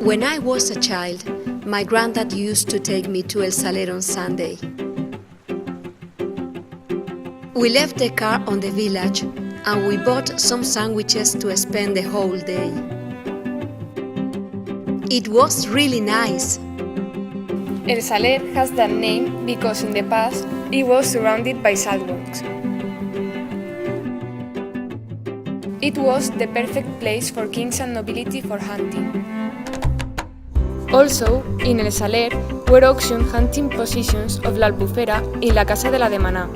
When I was a child, my granddad used to take me to El Saler on Sunday. We left the car on the village and we bought some sandwiches to spend the whole day. It was really nice. El Saler has that name because in the past it was surrounded by saltworks. It was the perfect place for kings and nobility for hunting. Also, in El Saler were auctioned hunting positions of La Albufera in La Casa de la Demaná.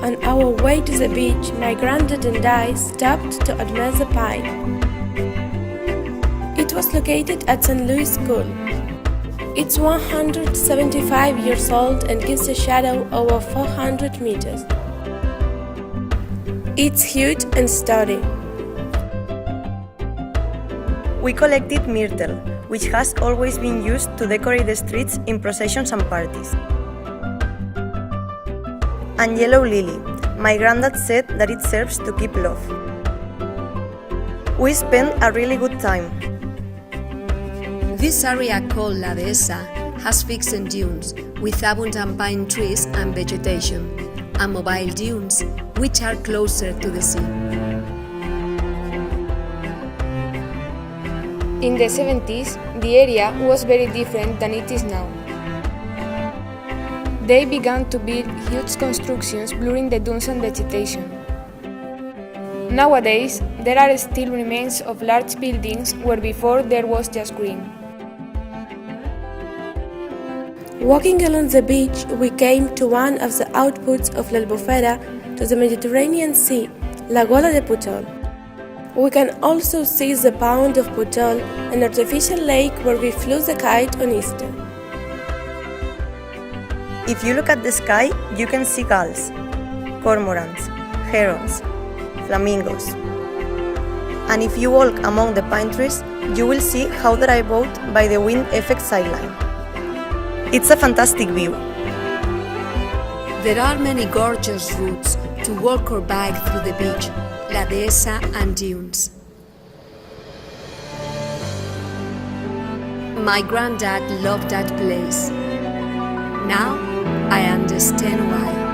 On our way to the beach, my granddad and I stopped to admire the pine. It was located at St. Louis School. It's 175 years old and gives a shadow over 400 meters. It's huge and sturdy. We collected myrtle, which has always been used to decorate the streets in processions and parties. And yellow lily. My granddad said that it serves to keep love. We spent a really good time. This area called La Dehesa has fixed dunes with abundant pine trees and vegetation, and mobile dunes which are closer to the sea. In the 70s, the area was very different than it is now. They began to build huge constructions blurring the dunes and vegetation. Nowadays, there are still remains of large buildings where before there was just green. Walking along the beach, we came to one of the outputs of La Albufera to the Mediterranean Sea, La Gola de Pujol. We can also see the Pond of Pujol, an artificial lake where we flew the kite on Easter. If you look at the sky, you can see gulls, cormorants, herons, flamingos. And if you walk among the pine trees, you will see how they are boat by the wind effect sideline. It's a fantastic view. There are many gorgeous routes to walk or bike through the beach, La Dehesa and dunes. My granddad loved that place. Now I understand why.